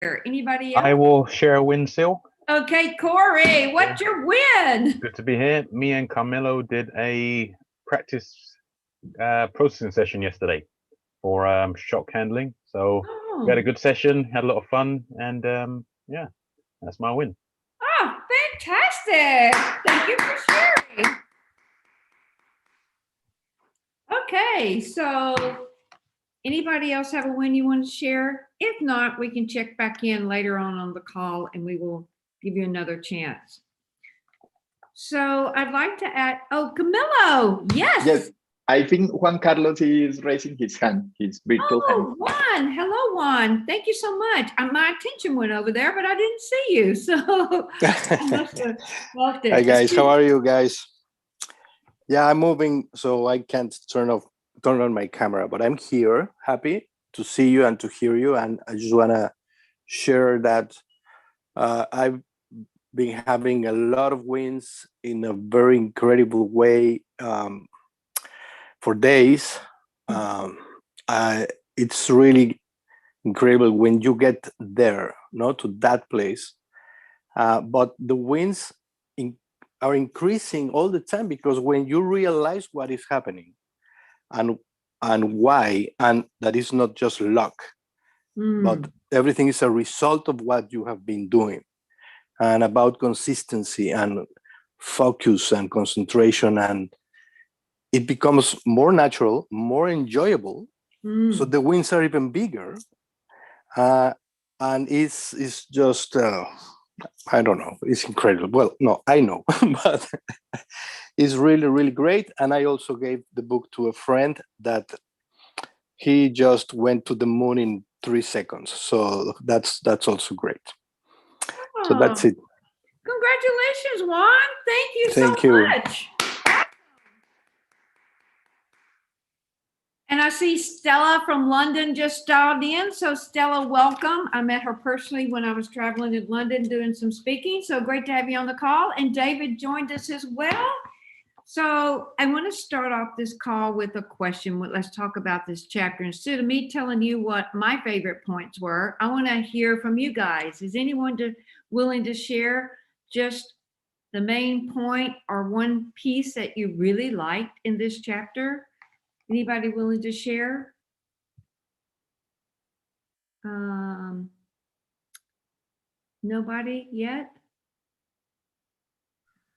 Anybody I else? will share a win still. Okay, Corey, what's your win? Good to be here. Me and Carmelo did a practice processing session yesterday for shock handling. So we had a Oh, good session, had a lot of fun, and yeah, that's my win. oh, fantastic. Thank you for sharing. Okay, so anybody else have a win you want to share? If not, we can check back in later on the call and we will give you another chance. So I'd like to add, oh, Camilo, yes. Yes, I think Juan Carlos is raising his hand, his virtual hand. Oh, Juan. Hello, Juan. Thank you so much. My attention went over there, but I didn't see you. So I must have left it. Hi guys, how are you guys? Yeah, I'm moving, so I can't turn on my camera, but I'm here, happy to see you and to hear you. And I just wanna share that I've been having a lot of wins in a very incredible way for days. It's really incredible when you get there, to that place. But the wins are increasing all the time, because when you realize what is happening and why, and that is not just luck, but everything is a result of what you have been doing, and about consistency and focus and concentration, and it becomes more natural, more enjoyable. So the wins are even bigger, and it's just I don't know, it's incredible. Well, no, I know, but it's really, really great. And I also gave the book to a friend that he just went to the moon in 3 seconds. So that's also great. So that's it. Congratulations, Juan. Thank you Thank so you. much. And I see Stella from London just dialed in. So Stella, welcome. I met her personally when I was traveling in London doing some speaking. So great to have you on the call. And David joined us as well. So I want to start off this call with a question. Let's talk about this chapter. Instead of me telling you what my favorite points were, I want to hear from you guys. Is anyone willing to share just the main point or one piece that you really liked in this chapter? Anybody willing to share? Nobody yet?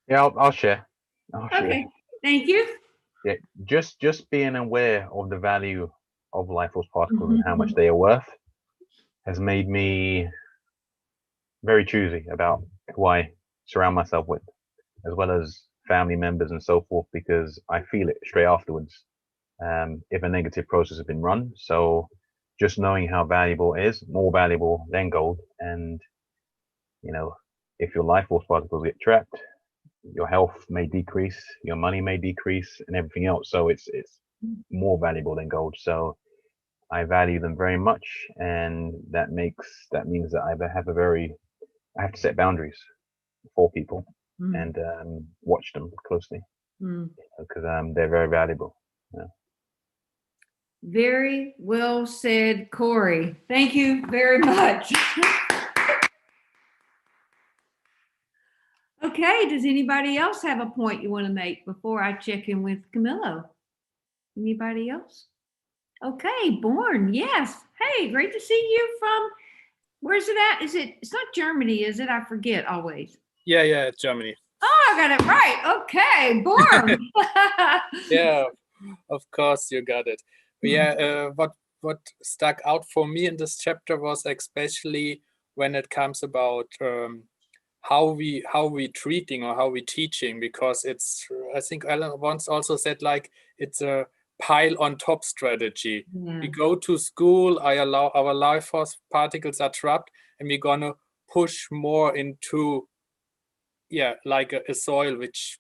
Yeah, I'll share. Okay, thank you. Yeah, just being aware of the value of life force particles and how much they are worth has made me very choosy about who I surround myself with, as well as family members and so forth, because I feel it straight afterwards if a negative process has been run. So just knowing how valuable it is, more valuable than gold, and if your life force particles get trapped, your health may decrease, your money may decrease, and everything else. So it's more valuable than gold. So I value them very much, and that means that I have to set boundaries for people and watch them closely because they're very valuable. Yeah. Very well said, Corey. Thank you very much. Okay, does anybody else have a point you want to make before I check in with Camilo? Anybody else? Okay, Born, yes. Hey, great to see you from, where's it at? It's not Germany, is it? I forget always. Yeah, it's Germany. Oh, I got it right. Okay, Born. Yeah, of course you got it. Yeah, what stuck out for me in this chapter was especially when it comes about how we treating or how we teaching, because it's, I think Alan once also said, like, it's a pile on top strategy. We go to school, I allow our life force particles are trapped, and we're gonna push more into like a soil which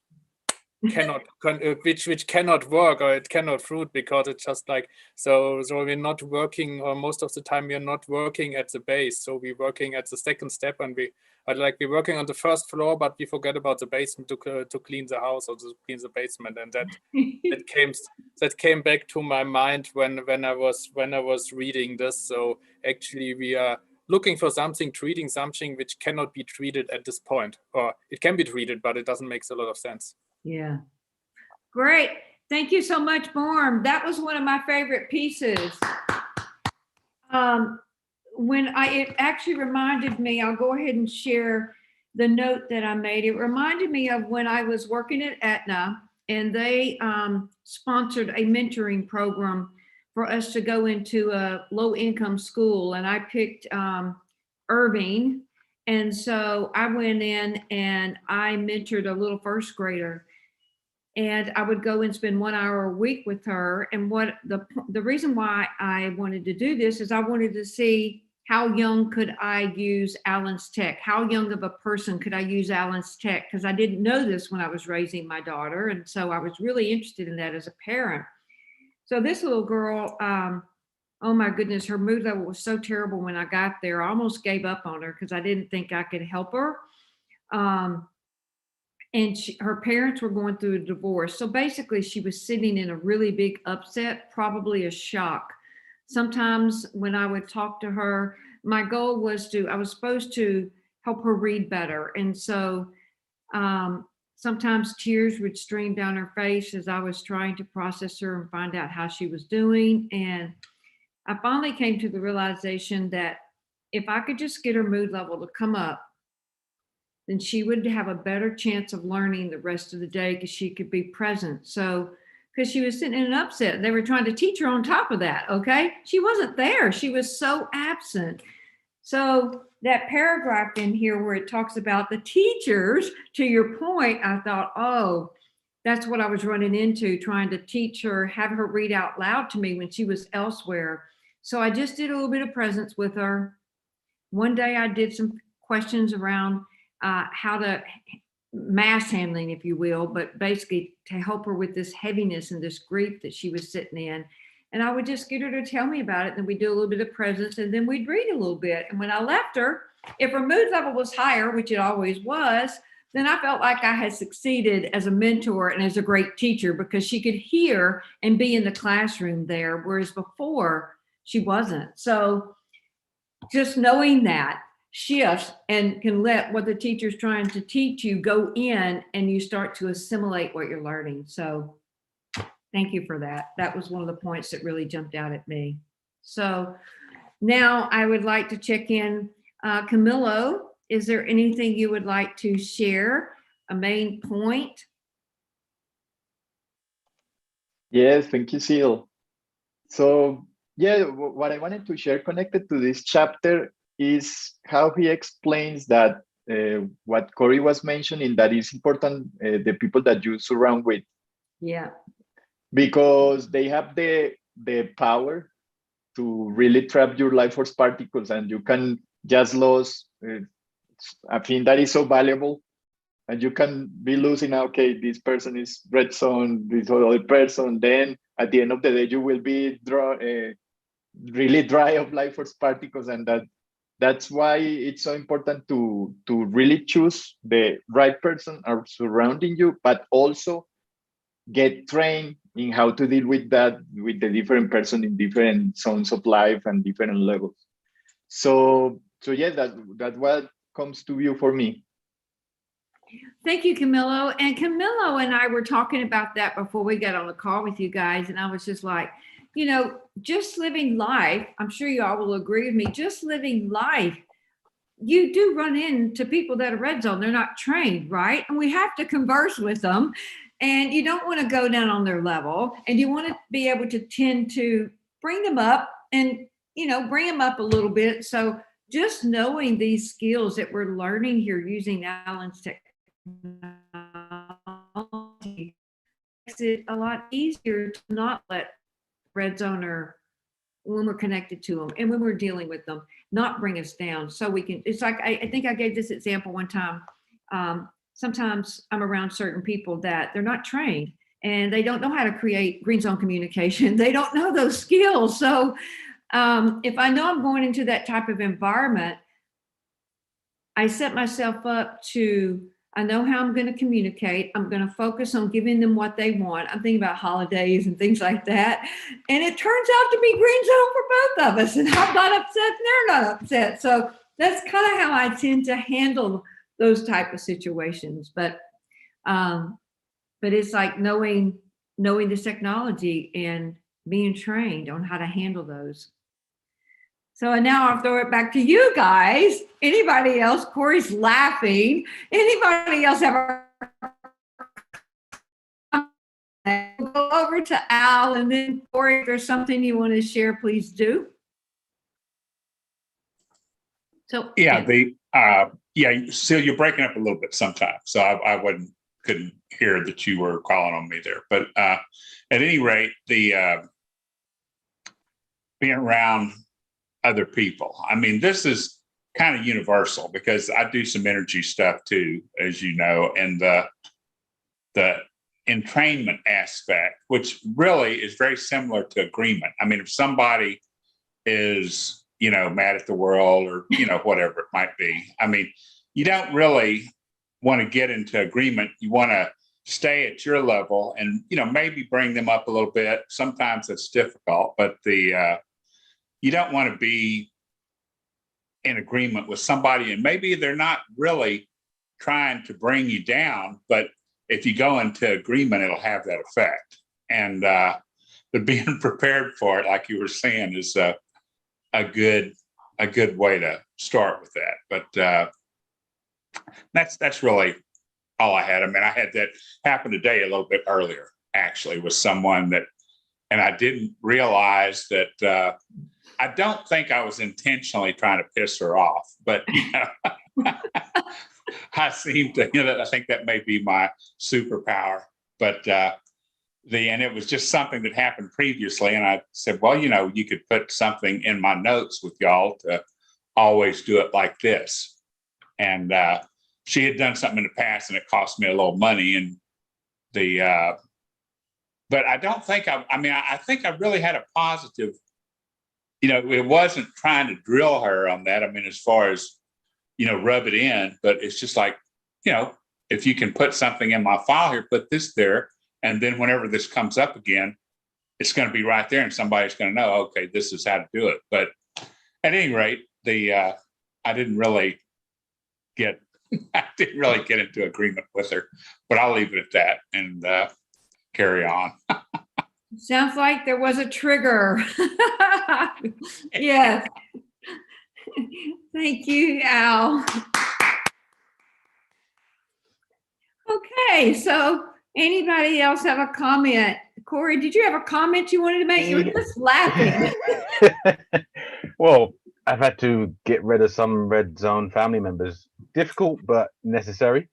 which cannot work, or it cannot fruit, because it's just like, so we're not working, or most of the time we're not working at the base, so we're working at the second step, and we're working on the first floor, but we forget about the basement to clean the house or to clean the basement. And that came back to my mind when I was reading this. So actually we are looking for something, treating something which cannot be treated at this point, or it can be treated, but it doesn't make a lot of sense. Yeah. Great. Thank you so much, Borm. That was one of my favorite pieces. It actually reminded me, I'll go ahead and share the note that I made. It reminded me of when I was working at Aetna, and they sponsored a mentoring program for us to go into a low-income school, and I picked Irving. And so I went in and I mentored a little first grader, and I would go and spend 1 hour a week with her. And what the reason why I wanted to do this is I wanted to see how young could I use Allen's Tech? How young of a person could I use Allen's Tech? Because I didn't know this when I was raising my daughter. And so I was really interested in that as a parent. So this little girl, oh my goodness, her mood level was so terrible when I got there. I almost gave up on her because I didn't think I could help her. And her parents were going through a divorce. So basically she was sitting in a really big upset, probably a shock. Sometimes when I would talk to her, my goal was I was supposed to help her read better. And so sometimes tears would stream down her face as I was trying to process her and find out how she was doing. And I finally came to the realization that if I could just get her mood level to come up, then she would have a better chance of learning the rest of the day because she could be present. So, because she was sitting in an upset, they were trying to teach her on top of that, okay? She wasn't there. She was so absent. So that paragraph in here where it talks about the teachers, to your point, I thought, oh, that's what I was running into, trying to teach her, have her read out loud to me when she was elsewhere. So I just did a little bit of presence with her. One day I did some questions around how to mass handling, if you will, but basically to help her with this heaviness and this grief that she was sitting in. And I would just get her to tell me about it. Then we'd do a little bit of presence, and then we'd read a little bit. And when I left her, if her mood level was higher, which it always was, then I felt like I had succeeded as a mentor and as a great teacher because she could hear and be in the classroom there, whereas before she wasn't. So just knowing that shifts and can let what the teacher's trying to teach you go in, and you start to assimilate what you're learning. So thank you for that. That was one of the points that really jumped out at me. So now I would like to check in. Camilo, is there anything you would like to share? A main point? Yes, thank you, Seal. So yeah, what I wanted to share connected to this chapter is how he explains that what Corey was mentioning, that is important, the people that you surround with. Yeah. Because they have the power to really trap your life force particles, and you can just lose a thing that is so valuable, and you can be losing, okay, this person is red zone, this other person, then at the end of the day you will be really dry of life force particles. And that's why it's so important to really choose the right person surrounding you, but also get trained in how to deal with that, with the different person in different zones of life and different levels. So yeah, that what comes to view for me. Thank you, Camilo. And Camilo and I were talking about that before we got on the call with you guys. And I was just like, you know, just living life, I'm sure you all will agree with me, just living life, you do run into people that are red zone. They're not trained, right? And we have to converse with them. And you don't want to go down on their level. And you want to be able to tend to bring them up and, you know, bring them up a little bit. So just knowing these skills that we're learning here using Allen's technology makes it a lot easier to not let red zoner, when we're connected to them and when we're dealing with them, not bring us down. So we can, it's like, I think I gave this example one time. Sometimes I'm around certain people that they're not trained and they don't know how to create green zone communication. They don't know those skills. So if I know I'm going into that type of environment, I set myself up to I know how I'm going to communicate. I'm going to focus on giving them what they want. I'm thinking about holidays and things like that. And it turns out to be green zone for both of us. And I'm not upset and they're not upset. So that's kind of how I tend to handle those type of situations. But it's like knowing this technology and being trained on how to handle those. So now I'll throw it back to you guys. Anybody else? Corey's laughing. Anybody else have we'll go over to Al, and then Corey, if there's something you want to share, please do. So Yeah, so you're breaking up a little bit sometimes. So I couldn't hear that you were calling on me there. But at any rate, the being around other people. I mean, this is kind of universal because I do some energy stuff too, as you know, and the entrainment aspect, which really is very similar to agreement. I mean, if somebody is, mad at the world or, whatever it might be, I mean, you don't really want to get into agreement. You want to stay at your level and, maybe bring them up a little bit. Sometimes it's difficult, but you don't want to be in agreement with somebody and maybe they're not really trying to bring you down, but if you go into agreement, it'll have that effect. And but being prepared for it, like you were saying, is a good way to start with that. But that's really all I had. I mean, I had that happen today a little bit earlier, actually, with someone that, and I didn't realize that. I don't think I was intentionally trying to piss her off, but I seem to, I think that may be my superpower. But and it was just something that happened previously, and I said, well, you could put something in my notes with y'all to always do it like this. And she had done something in the past, and it cost me a little money. And but I don't think I think I really had a positive. It wasn't trying to drill her on that. I mean, as far as, rub it in, but it's just like, if you can put something in my file here, put this there. And then whenever this comes up again, it's going to be right there and somebody's going to know, okay, this is how to do it. But at any rate, I didn't really get into agreement with her, but I'll leave it at that and carry on. Sounds like there was a trigger. Yes. Thank you, Al. Okay, so anybody else have a comment? Corey, did you have a comment you wanted to make? You were just laughing. Well, I've had to get rid of some red zone family members. Difficult, but necessary.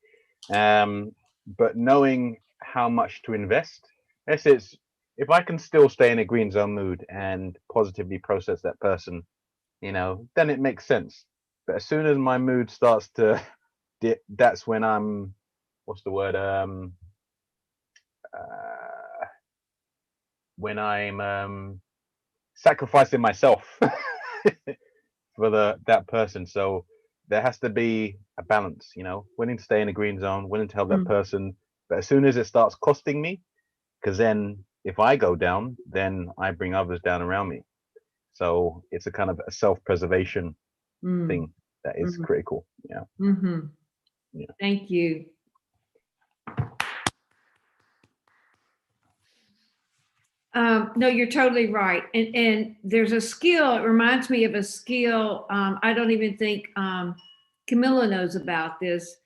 But knowing how much to invest, if I can still stay in a green zone mood and positively process that person, then it makes sense. But as soon as my mood starts to dip, that's when I'm, when I'm sacrificing myself for that person. So there has to be a balance, willing to stay in a green zone, willing to help that person. But as soon as it starts costing me, because then if I go down, then I bring others down around me. So it's a kind of a self-preservation thing that is critical. Yeah. Yeah. Thank you. No, you're totally right. And there's a skill, it reminds me of a skill. I don't even think Camilla knows about this.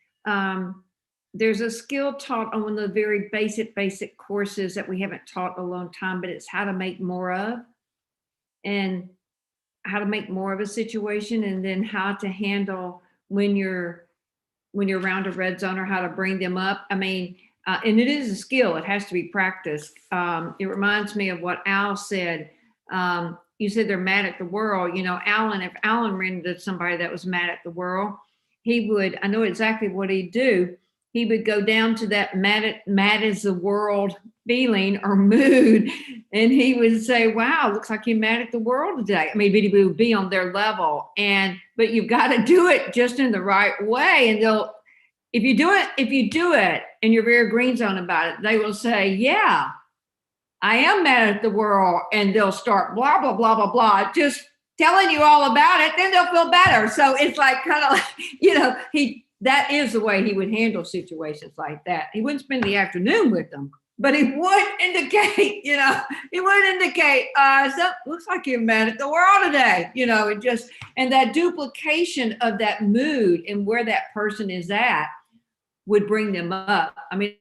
There's a skill taught on one of the very basic courses that we haven't taught in a long time, but it's how to make more of, and how to make more of a situation, and then how to handle when you're around a red zone, or how to bring them up. I mean, and it is a skill. It has to be practiced. It reminds me of what Al said. You said they're mad at the world. If Alan ran into somebody that was mad at the world, I know exactly what he'd do. He would go down to that mad as the world feeling or mood, and he would say, wow, looks like you're mad at the world today. I mean, but he would be on their level, but you've got to do it just in the right way, and if you do it and you're very green zone about it, they will say, yeah, I am mad at the world, and they'll start blah, blah, blah, blah, blah, just telling you all about it, then they'll feel better. So it's like kind of like, that is the way he would handle situations like that. He wouldn't spend the afternoon with them, but he would indicate, so looks like you're mad at the world today, and that duplication of that mood and where that person is at would bring them up. I mean,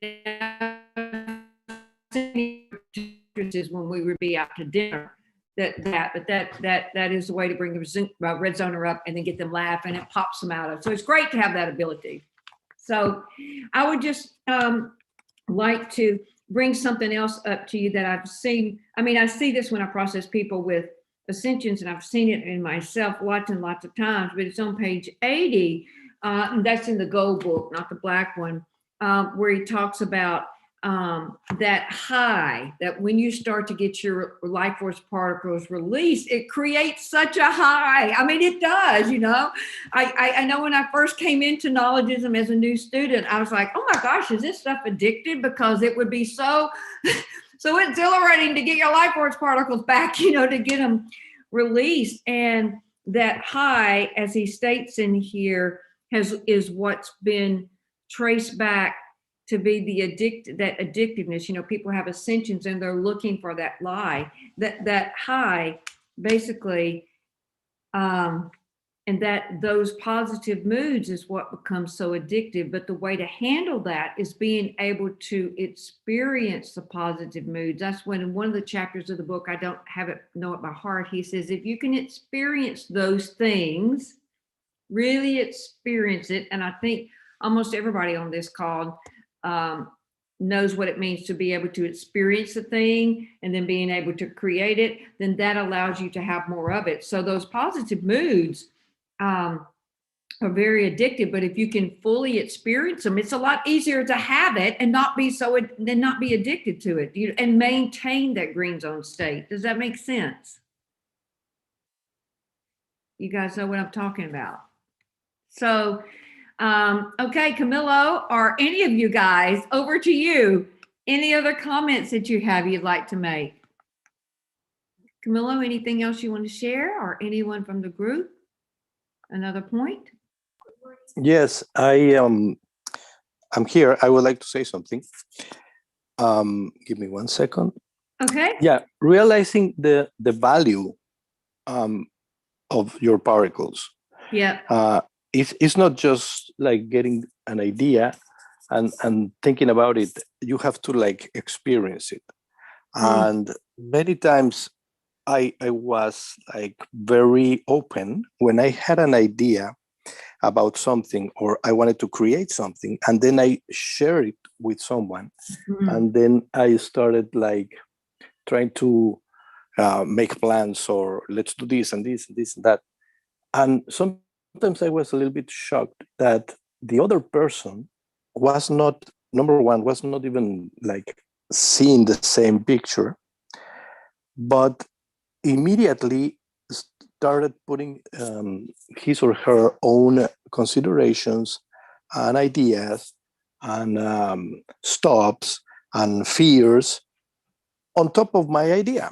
is when we would be out to dinner, that is the way to bring the red zoner up and then get them laughing. It pops them out of. So it's great to have that ability. So I would just like to bring something else up to you that I've seen. I mean, I see this when I process people with ascensions, and I've seen it in myself lots and lots of times, but it's on page 80. And that's in the gold book, not the black one, where he talks about that high, that when you start to get your life force particles released, it creates such a high. I mean, it does, I know when I first came into knowledgeism as a new student, I was like, oh my gosh, is this stuff addictive? Because it would be so exhilarating to get your life force particles back, to get them released. And that high, as he states in here, is what's been traced back to be that addictiveness. People have ascensions and they're looking for that that high, basically, and that those positive moods is what becomes so addictive. But the way to handle that is being able to experience the positive moods. That's when in one of the chapters of the book, I don't know it by heart, he says, if you can experience those things, really experience it. And I think almost everybody on this call knows what it means to be able to experience the thing and then being able to create it, then that allows you to have more of it. So those positive moods are very addictive, but if you can fully experience them, it's a lot easier to have it and not be addicted to it, and maintain that green zone state. Does that make sense? You guys know what I'm talking about. So, okay, Camilo, or any of you guys, over to you. Any other comments that you have you'd like to make? Camilo, anything else you want to share, or anyone from the group? Another point? Yes, I'm here. I would like to say something. Give me 1 second. Okay. Yeah, realizing the value of your particles. Yeah. It's not just like getting an idea and thinking about it. You have to like experience it. And many times I was like very open when I had an idea about something, or I wanted to create something, and then I share it with someone. And then I started like trying to make plans, or let's do this and this and this and that. And sometimes I was a little bit shocked that the other person was not, number one, was not even like seeing the same picture, but immediately started putting his or her own considerations and ideas and stops and fears on top of my idea.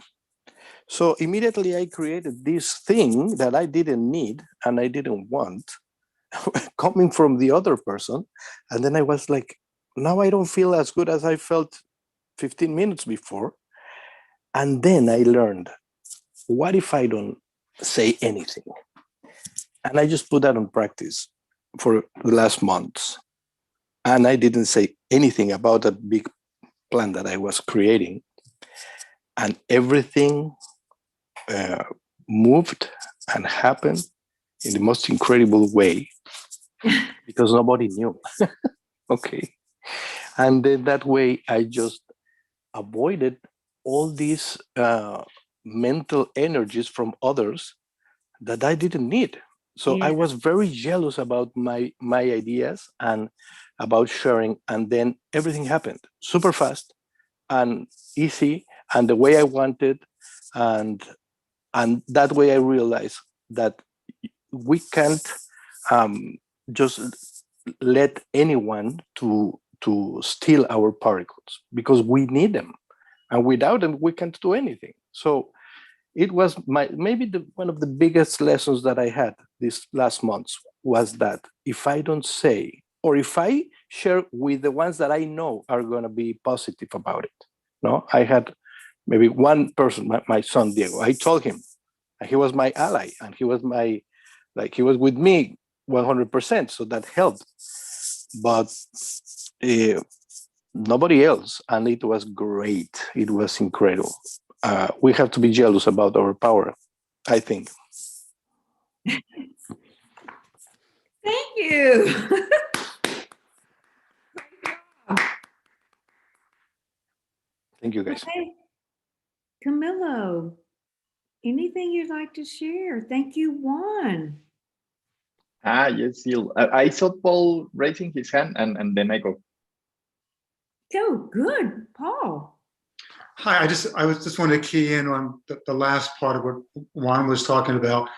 So immediately I created this thing that I didn't need and I didn't want coming from the other person. And then I was like, now I don't feel as good as I felt 15 minutes before. And then I learned, what if I don't say anything? And I just put that on practice for the last months. And I didn't say anything about that big plan that I was creating. And everything moved and happened in the most incredible way because nobody knew. Okay. And then that way I just avoided all these mental energies from others that I didn't need. So I was very jealous about my ideas and about sharing. And then everything happened super fast and easy and the way I wanted. And that way I realized that we can't just let anyone to steal our particles, because we need them, and without them we can't do anything. So it was maybe one of the biggest lessons that I had these last months, was that if I don't say, or if I share with the ones that I know are going to be positive about it. No, I had maybe one person, my son Diego. I told him, he was my ally, and he was he was with me 100%. So that helped, but nobody else, and it was great. It was incredible. We have to be jealous about our power, I think. Thank you. Thank you, guys. Okay. Camilo, anything you'd like to share? Thank you, Juan. Yes, I saw Paul raising his hand, and then I go. Oh, good, Paul. Hi, I just wanted to key in on the last part of what Juan was talking about,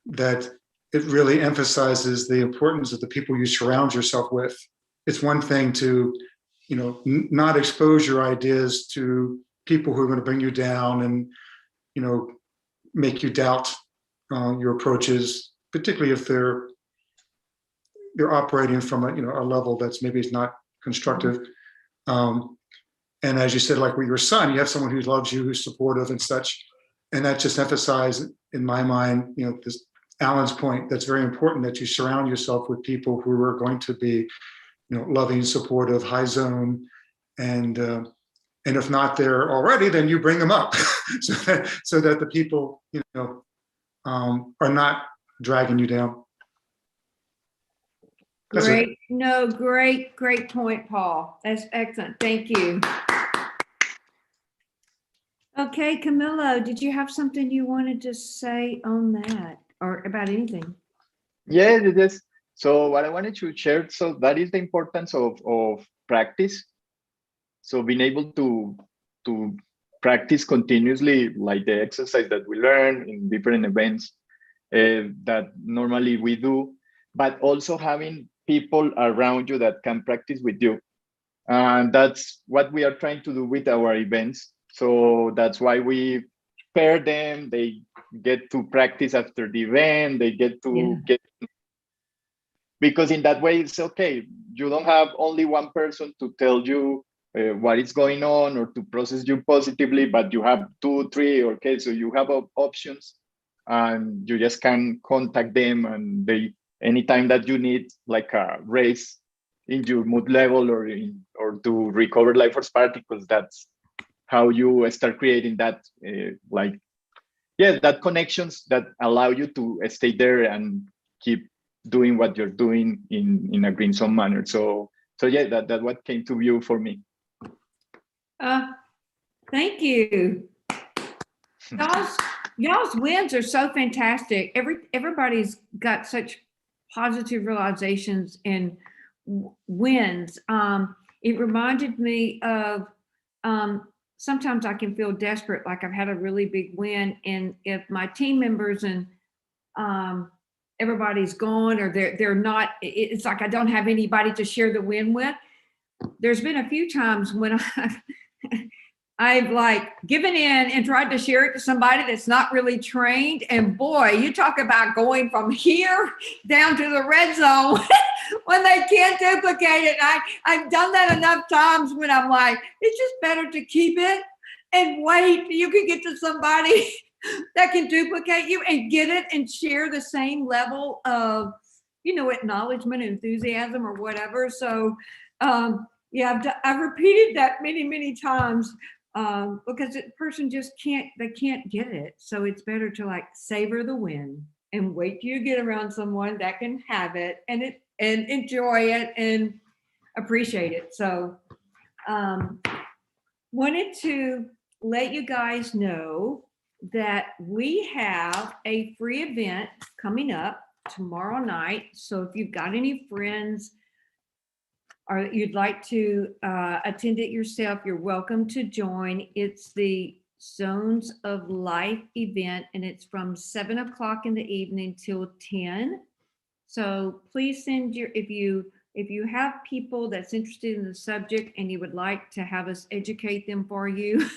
that it really emphasizes the importance of the people you surround yourself with. It's one thing to, not expose your ideas to people who are going to bring you down and, make you doubt your approaches, particularly if they're operating from a level that's maybe is not constructive. And as you said, like with your son, you have someone who loves you, who's supportive and such. And that just emphasized in my mind, this Alan's point, that's very important, that you surround yourself with people who are going to be, loving, supportive, high zone. And if not there already, then you bring them up so that the people, are not dragging you down. That's it. Great. No, great point, Paul. That's excellent. Thank you. Okay, Camilo, did you have something you wanted to say on that or about anything? Yeah, it is. So what I wanted to share, so that is the importance of practice. So being able to practice continuously, like the exercise that we learn in different events that normally we do, but also having people around you that can practice with you. And that's what we are trying to do with our events. So that's why we pair them. They get to practice after the event. They get to because in that way, it's okay. You don't have only one person to tell you what is going on or to process you positively, but you have 2, 3, okay, so you have options, and you just can contact them, and they, anytime that you need like a raise in your mood level or to recover life force particles, that's how you start creating that that connections that allow you to stay there and keep doing what you're doing in a green zone manner. So yeah, that what came to view for me. Thank you. Y'all's wins are so fantastic. Everybody's got such positive realizations and wins. It reminded me of sometimes I can feel desperate, like I've had a really big win, and if my team members and everybody's gone or they're not, it's like I don't have anybody to share the win with. There's been a few times when I've like given in and tried to share it to somebody that's not really trained. And boy, you talk about going from here down to the red zone when they can't duplicate it. I've done that enough times when I'm like, it's just better to keep it and wait till you can get to somebody that can duplicate you and get it and share the same level of, acknowledgement, enthusiasm or whatever. So yeah, I've repeated that many times because the person just can't get it. So it's better to like savor the win and wait till you get around someone that can have it and enjoy it and appreciate it. So wanted to let you guys know that we have a free event coming up tomorrow night. So if you've got any friends or you'd like to attend it yourself, you're welcome to join. It's the Zones of Life event, and it's from 7 o'clock in the evening till 10. So please send if you if you have people that's interested in the subject and you would like to have us educate them for you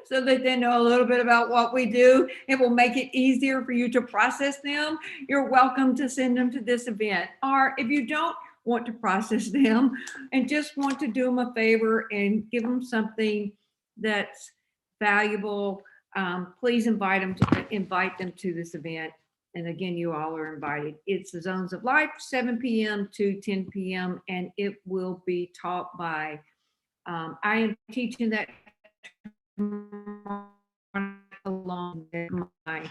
so that they know a little bit about what we do, it will make it easier for you to process them. You're welcome to send them to this event. Or if you don't want to process them and just want to do them a favor and give them something that's valuable, please invite them to this event. And again, you all are invited. It's the Zones of Life, 7 p.m. to 10 p.m. And it will be taught by, I am teaching that along with my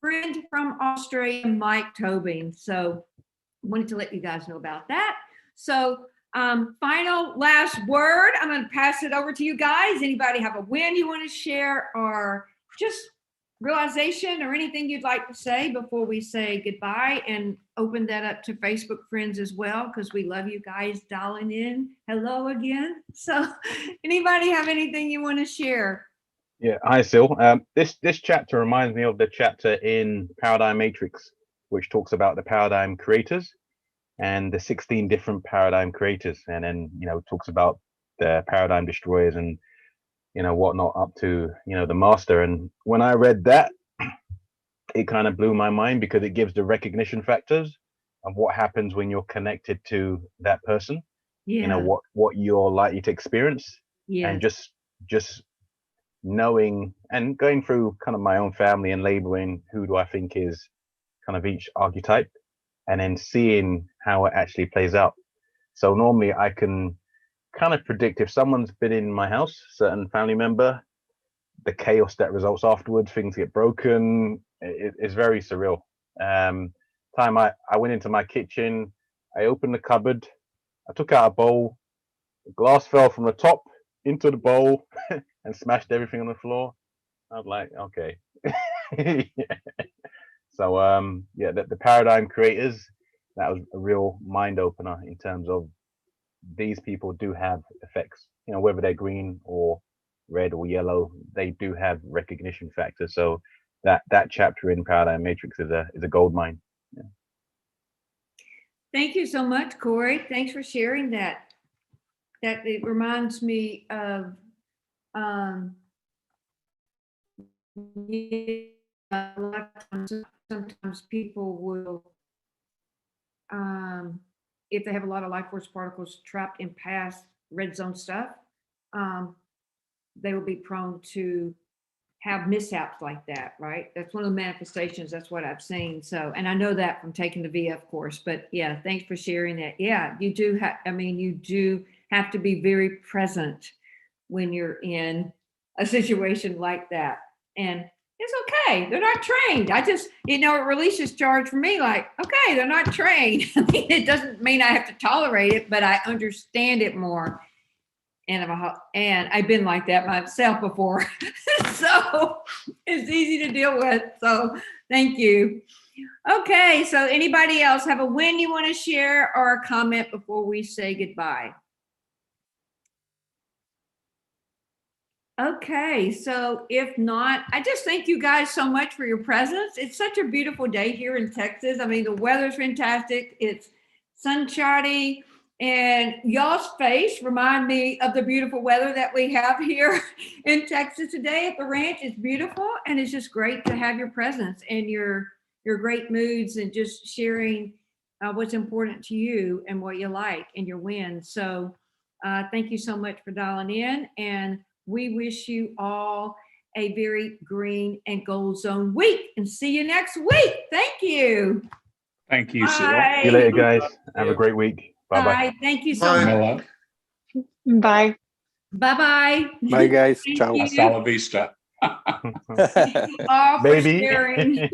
friend from Australia, Mike Tobin. So wanted to let you guys know about that. So final last word, I'm going to pass it over to you guys. Anybody have a win you want to share or just realization or anything you'd like to say before we say goodbye, and open that up to Facebook friends as well, because we love you guys dialing in. Hello again. So anybody have anything you want to share? Yeah, hi, Sil. This chapter reminds me of the chapter in Paradigm Matrix, which talks about the paradigm creators and the 16 different paradigm creators, and then talks about the paradigm destroyers and whatnot up to the master. And when I read that, it kind of blew my mind, because it gives the recognition factors of what happens when you're connected to that person. Yeah. What you're likely to experience. Yeah. And just knowing and going through kind of my own family and labeling who do I think is kind of each archetype, and then seeing how it actually plays out. So normally I can kind of predict if someone's been in my house, certain family member, the chaos that results afterwards, things get broken. It's very surreal. Time I went into my kitchen, I opened the cupboard, I took out a bowl, the glass fell from the top into the bowl and smashed everything on the floor. I was like, okay. Yeah. So the paradigm creators, that was a real mind opener in terms of these people do have effects, whether they're green or red or yellow, they do have recognition factors. So that chapter in Paradigm Matrix is a gold mine. Yeah. Thank you so much, Corey. Thanks for sharing that. That it reminds me of a lot of times, sometimes people will, if they have a lot of life force particles trapped in past red zone stuff, they will be prone to have mishaps like that, right? That's one of the manifestations. That's what I've seen. So, and I know that from taking the VF course, but yeah, thanks for sharing that. Yeah, you do have, you do have to be very present when you're in a situation like that. And it's okay. They're not trained. I just, it releases charge for me. Like, okay, they're not trained. It doesn't mean I have to tolerate it, but I understand it more. And I've been like that myself before. So it's easy to deal with. So thank you. Okay. So anybody else have a win you want to share or a comment before we say goodbye? Okay, so if not, I just thank you guys so much for your presence. It's such a beautiful day here in Texas. The weather's fantastic. It's sunshiny, and y'all's face remind me of the beautiful weather that we have here in Texas today at the ranch. It's beautiful, and it's just great to have your presence and your great moods and just sharing what's important to you and what you like and your wins. So thank you so much for dialing in, and we wish you all a very green and gold zone week, and see you next week. Thank you. Thank you, Sil. Bye. See you later, guys. Have a great week. Bye-bye. Bye. Thank you so Bye. much. Camilla. Bye. Bye-bye. Bye, guys. Thank Ciao. you. Hasta la vista. Thank you all for Baby. sharing.